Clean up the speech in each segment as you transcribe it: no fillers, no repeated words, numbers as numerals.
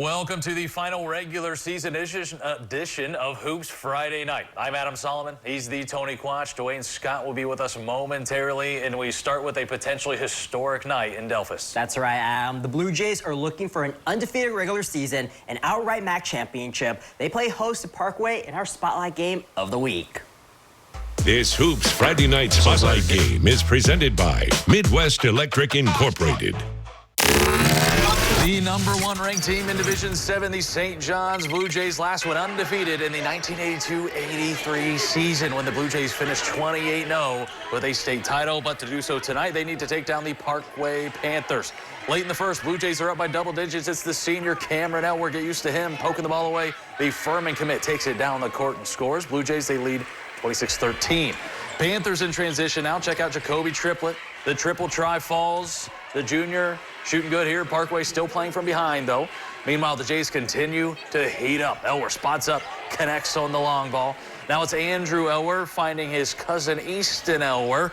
Welcome to the final regular season edition of Hoops Friday Night. I'm Adam Solomon. He's the Tony Quach. Dwayne Scott will be with us momentarily, and we start with a potentially historic night in Delphus. That's right, Adam. The Blue Jays are looking for an undefeated regular season and outright MAC championship. They play host to Parkway in our Spotlight Game of the Week. This Hoops Friday Night Spotlight Game is presented by Midwest Electric Incorporated. The #1 ranked team in Division 7, the St. John's Blue Jays, last went undefeated in the 1982-83 season when the Blue Jays finished 28-0 with a state title. But to do so tonight, they need to take down the Parkway Panthers. Late in the first, Blue Jays are up by double digits. It's the senior Cameron Elwer. Get used to him poking the ball away. The Furman commit takes it down the court and scores. Blue Jays, they lead 26-13. Panthers in transition now. Check out Jacoby Triplett. The triple try falls. The junior shooting good here. Parkway still playing from behind, though. Meanwhile, the Jays continue to heat up. Elwer spots up, connects on the long ball. Now it's Andrew Elwer finding his cousin Easton Elwer.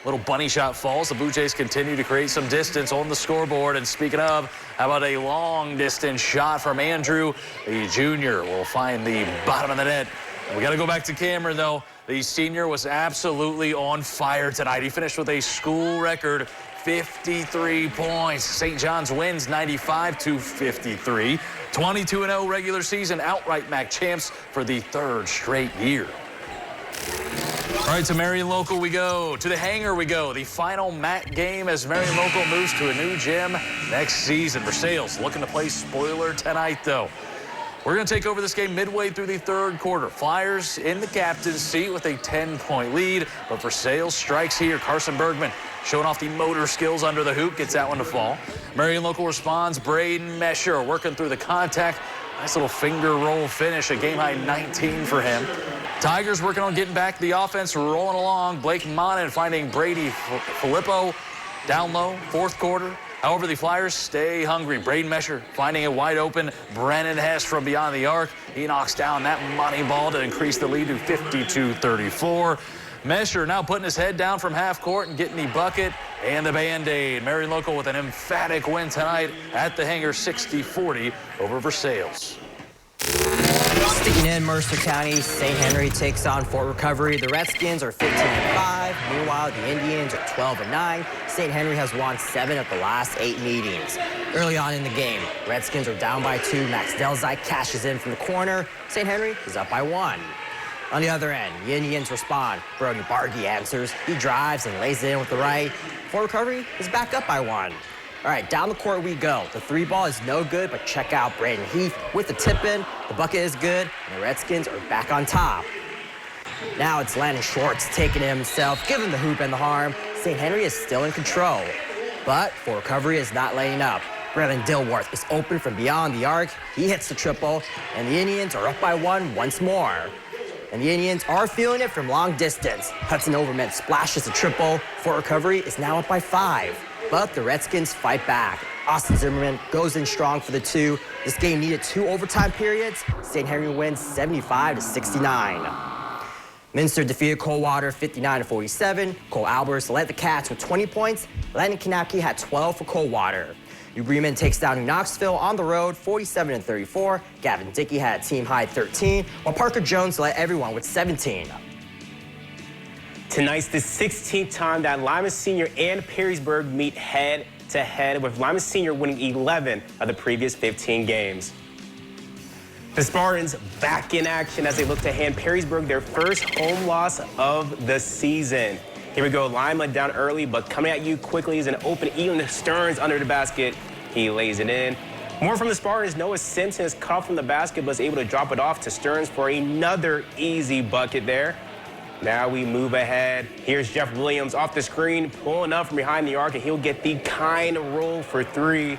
Little bunny shot falls. The Blue Jays continue to create some distance on the scoreboard. And speaking of, how about a long distance shot from Andrew? The junior will find the bottom of the net. We got to go back to Cameron, though. The senior was absolutely on fire tonight. He finished with a school record 53 points. St. John's wins 95-53. 22-0 regular season, outright MAC champs for the third straight year. All right, to Marion Local we go. To the hangar we go. The final MAC game as Marion Local moves to a new gym next season. Versailles looking to play spoiler tonight, though. We're going to take over this game midway through the third quarter. Flyers in the captain's seat with a 10-point lead. But Versailles strikes here. Carson Bergman showing off the motor skills under the hoop. Gets that one to fall. Marion Local responds. Braden Mesher working through the contact. Nice little finger roll finish. A game-high 19 for him. Tigers working on getting back the offense, rolling along. Blake Monin finding Brady Filippo down low. Fourth quarter. However, the Flyers stay hungry. Braden Mesher finding it wide open. Brennan Hess from beyond the arc. He knocks down that money ball to increase the lead to 52-34. Mesher now putting his head down from half court and getting the bucket and the Band-Aid. Marion Local with an emphatic win tonight at the hangar, 60-40 over Versailles. Sticking in Mercer County, St. Henry takes on Fort Recovery. The Redskins are 15-5. Meanwhile, the Indians are 12-9. St. Henry has won 7 of the last 8 meetings. Early on in the game, Redskins are down by 2. Max Delzite cashes in from the corner. St. Henry is up by 1. On the other end, the Indians respond. Brody Bargy answers. He drives and lays it in with the right. Fort Recovery is back up by 1. All right, down the court we go. The 3-ball is no good, but check out Braden Heath with the tip-in. The bucket is good, and the Redskins are back on top. Now it's Landon Schwartz taking it himself, giving the hoop and the harm. St. Henry is still in control, but Fort Recovery is not laying up. Braylon Dilworth is open from beyond the arc. He hits the triple, and the Indians are up by 1 once more. And the Indians are feeling it from long distance. Hudson Overman splashes the triple. Fort Recovery is now up by 5. But the Redskins fight back. Austin Zimmerman goes in strong for the 2. This game needed 2 overtime periods. St. Henry wins 75-69. Minster defeated Coldwater 59-47. Cole Albers led the Cats with 20 points. Landon Kanapke had 12 for Coldwater. New Bremen takes down New Knoxville on the road 47-34. Gavin Dickey had a team-high 13, while Parker Jones led everyone with 17. Tonight's the 16th time that Lima Senior and Perrysburg meet head-to-head, with Lima Senior winning 11 of the previous 15 games. The Spartans back in action as they look to hand Perrysburg their first home loss of the season. Here we go, Lima down early, but coming at you quickly is an open Elon Stearns under the basket. He lays it in. More from the Spartans. Noah Simpson is cut from the basket, but is able to drop it off to Stearns for another easy bucket there. Now we move ahead. Here's Jeff Williams off the screen, pulling up from behind the arc, and he'll get the kind roll for 3.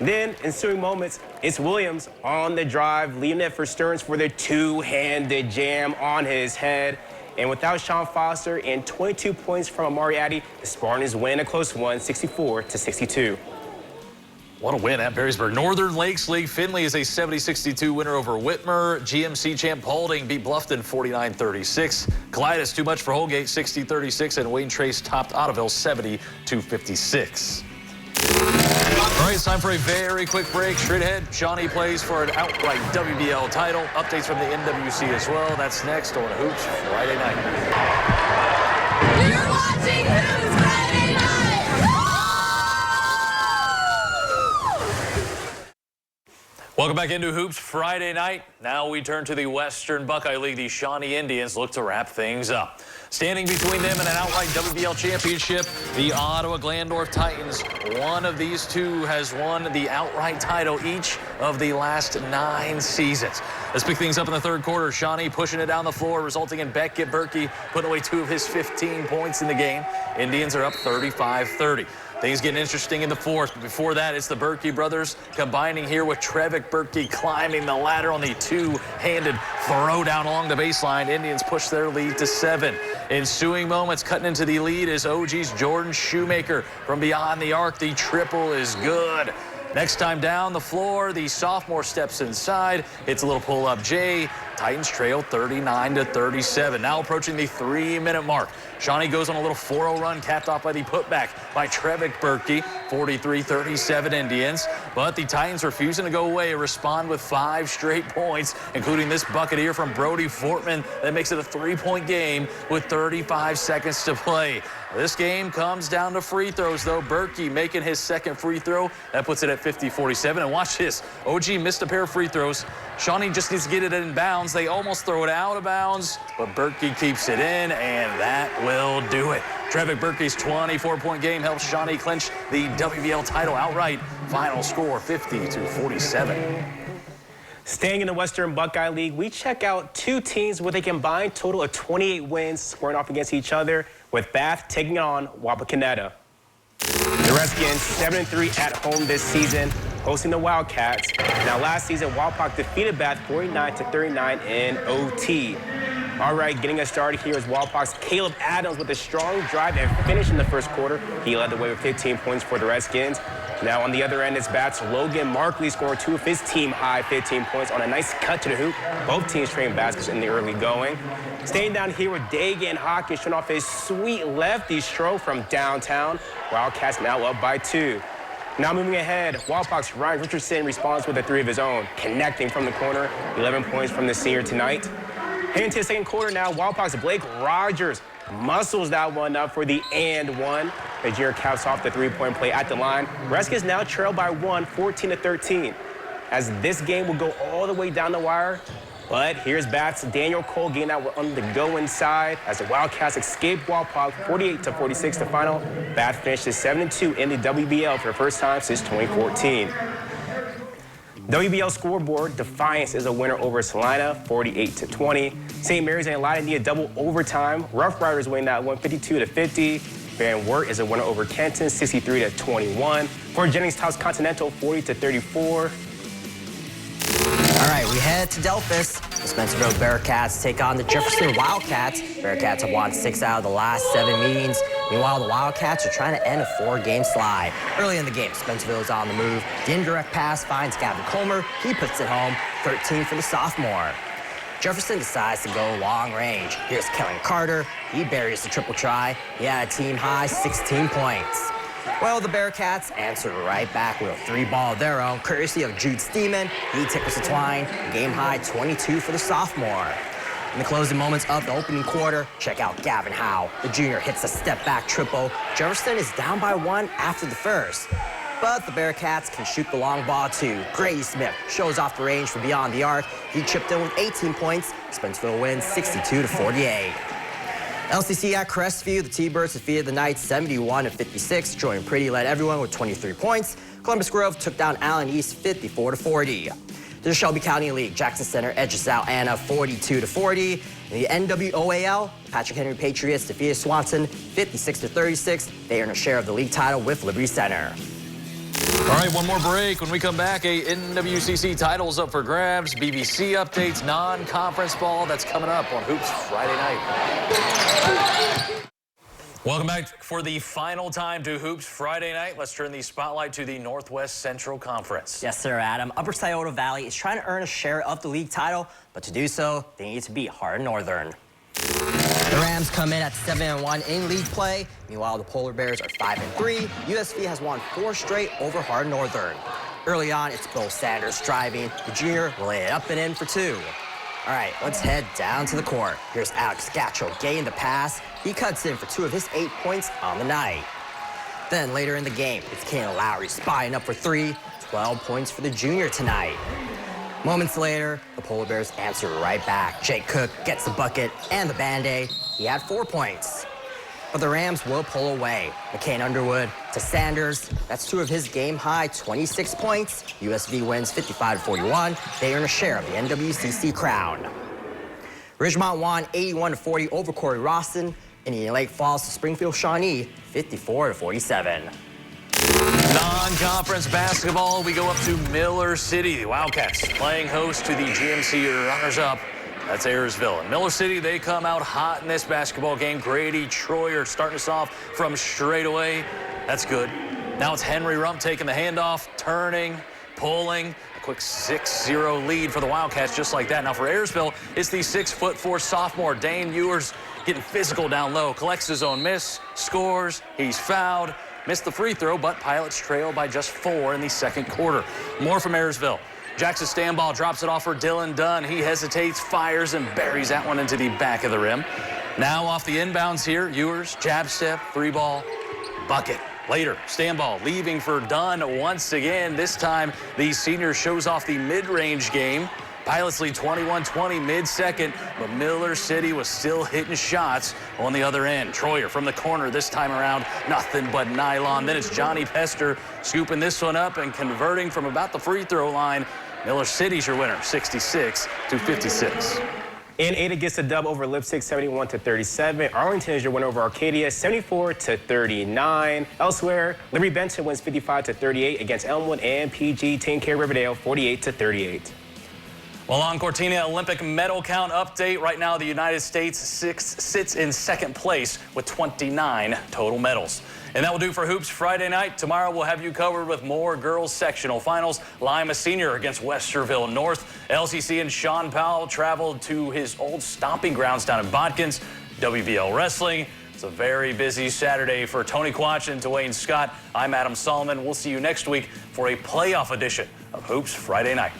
Then, ensuing moments, it's Williams on the drive, leaving it for Stearns for the two-handed jam on his head. And without Sean Foster and 22 points from Amari Addy, the Spartans win a close one, 64-62. What a win at Perrysburg. Northern Lakes League Findlay is a 70-62 winner over Whitmer. GMC champ Paulding beat Bluffton 49-36. Clyde too much for Holgate 60-36, and Wayne Trace topped Ottoville 70-56. right, it's time for a very quick break. Straight ahead, Shawnee plays for an outright WBL title. Updates from the NWC as well. That's next on Hoops Friday night. You're watching Hoops Friday night! Welcome back into Hoops Friday night. Now we turn to the Western Buckeye League. The Shawnee Indians look to wrap things up. Standing between them and an outright WBL championship, the Ottawa Glandorf Titans. One of these two has won the outright title each of the last 9 seasons. Let's pick things up in the third quarter. Shawnee pushing it down the floor, resulting in Beckett Berkey putting away 2 of his 15 points in the game. Indians are up 35-30. Things getting interesting in the fourth. But before that, it's the Berkey brothers combining here with Trevick Berkey climbing the ladder on the two-handed throwdown along the baseline. Indians push their lead to 7. Ensuing moments, cutting into the lead is OG's Jordan Shoemaker from beyond the arc. The triple is good. Next time down the floor, the sophomore steps inside. It's a little pull-up J. Titans trail 39-37. Now approaching the 3-minute mark. Shawnee goes on a little 4-0 run, capped off by the putback by Trevick Berkey. 43-37 Indians. But the Titans refusing to go away, respond with 5 straight points, including this bucket here from Brody Fortman that makes it a 3-point game with 35 seconds to play. This game comes down to free throws, though. Berkey making his second free throw. That puts it at 50-47. And watch this. OG missed a pair of free throws. Shawnee just needs to get it in bounds. They almost throw it out of bounds, but Berkey keeps it in, and that will do it. Trevick Berkey's 24-point game helps Shawnee clinch the WBL title outright. Final score 50-47. Staying in the Western Buckeye League, we check out 2 teams with a combined total of 28 wins squaring off against each other, with Bath taking on Wapakoneta. The Redskins 7-3 at home this season, hosting the Wildcats. Now last season, Wapak defeated Bath 49-39 in OT. All right, getting us started here is Walpak's Caleb Adams with a strong drive and finish in the first quarter. He led the way with 15 points for the Redskins. Now on the other end, it's Bath's Logan Markley scoring 2 of his team-high 15 points on a nice cut to the hoop. Both teams trading baskets in the early going. Staying down here with Dagan Hawkins showing off his sweet lefty stroke from downtown. Wildcats now up by 2. Now moving ahead, Walpak's Ryan Richardson responds with a 3 of his own, connecting from the corner. 11 points from the senior tonight. Heading to the second quarter now, Walpak's Blake Rogers muscles that one up for the and one. The junior caps off the 3-point play at the line. Redskins now trail by 1, 14-13. As this game will go all the way down the wire. But here's Bath's Daniel Cole getting out on the go inside as the Wildcats escape Walpak 48-46 to final. Bath finishes 7-2 in the WBL for the first time since 2014. WBL scoreboard, Defiance is a winner over Salina, 48-20. St. Mary's and Elida need a double overtime. Rough Riders win that one, 52-50. Van Wert is a winner over Kenton, 63-21. Fort Jennings tops Continental, 40-34. All right, we head to Delphus. The Spencerville Bearcats take on the Jefferson Wildcats. Bearcats have won 6 out of the last 7 meetings. Meanwhile, the Wildcats are trying to end a 4-game slide. Early in the game, Spencerville is on the move. The indirect pass finds Gavin Colmer. He puts it home, 13 for the sophomore. Jefferson decides to go long range. Here's Kellen Carter. He buries the triple try. He had a team-high 16 points. Well, the Bearcats answered right back with a 3-ball of their own, courtesy of Jude Steeman. He tickles the twine. Game-high 22 for the sophomore. In the closing moments of the opening quarter, check out Gavin Howe. The junior hits a step-back triple. Jefferson is down by 1 after the first. But the Bearcats can shoot the long ball, too. Grady Smith shows off the range from beyond the arc. He chipped in with 18 points. Spencerville wins 62-48. LCC at Crestview, the T-Birds defeated the Knights 71-56. Jordan Pretty led everyone with 23 points. Columbus Grove took down Allen East 54-40. The Shelby County League, Jackson Center edges out Anna 42-40. In the NWOAL, Patrick Henry Patriots defeated Swanson 56-36. They earn a share of the league title with Liberty Center. All right, one more break. When we come back, a NWCC title's up for grabs. BBC updates, non-conference ball. That's coming up on Hoops Friday night. Welcome back for the final time to Hoops Friday night. Let's turn the spotlight to the Northwest Central Conference. Yes, sir, Adam. Upper Scioto Valley is trying to earn a share of the league title, but to do so, they need to beat Hardin Northern. The Rams come in at 7-1 in league play. Meanwhile, the Polar Bears are 5-3. USV has won 4 straight over Hard Northern. Early on, it's Bill Sanders driving. The junior will lay it up and in for 2. All right, let's head down to the court. Here's Alex Gatcho getting the pass. He cuts in for 2 of his 8 points on the night. Then later in the game, it's Kanan Lowry spotting up for 3. 12 points for the junior tonight. Moments later, the Polar Bears answer right back. Jake Cook gets the bucket and the Band-Aid. He had 4 points. But the Rams will pull away. McCain Underwood to Sanders. That's 2 of his game-high 26 points. USV wins 55-41. They earn a share of the NWCC crown. Ridgemont won 81-40 over Corey Rawson. Indian Lake falls to Springfield Shawnee 54-47. Non-conference basketball, we go up to Miller City. The Wildcats playing host to the GMC runners-up. That's Ayersville. And Miller City, they come out hot in this basketball game. Grady Troyer starting us off from straight away. That's good. Now it's Henry Rump taking the handoff, turning, pulling. A quick 6-0 lead for the Wildcats just like that. Now for Ayersville, it's the 6'4" sophomore Dane Ewers getting physical down low. Collects his own miss, scores, he's fouled. Missed the free throw, but Pilots trail by just 4 in the second quarter. More from Ayersville. Jackson Stanball drops it off for Dylan Dunn. He hesitates, fires, and buries that one into the back of the rim. Now off the inbounds here, Ewers, jab step, 3-ball, bucket. Later, Stanball leaving for Dunn once again. This time, the senior shows off the mid-range game. Pilots lead 21-20 mid-second, but Miller City was still hitting shots on the other end. Troyer from the corner this time around, nothing but nylon. Then it's Johnny Pester scooping this one up and converting from about the free throw line. Miller City's your winner, 66-56. And Ada gets a dub over Lipstick, 71-37. Arlington is your winner over Arcadia, 74-39. Elsewhere, Liberty Benton wins 55-38 against Elmwood, and PG taking care of Riverdale, 48-38. Well, on Cortina, Olympic medal count update. Right now, the United States sits in second place with 29 total medals. And that will do for Hoops Friday night. Tomorrow, we'll have you covered with more girls sectional finals. Lima Senior against Westerville North. LCC and Sean Powell traveled to his old stomping grounds down in Botkins. WBL Wrestling. It's a very busy Saturday for Tony Quach and Dwayne Scott. I'm Adam Solomon. We'll see you next week for a playoff edition of Hoops Friday night.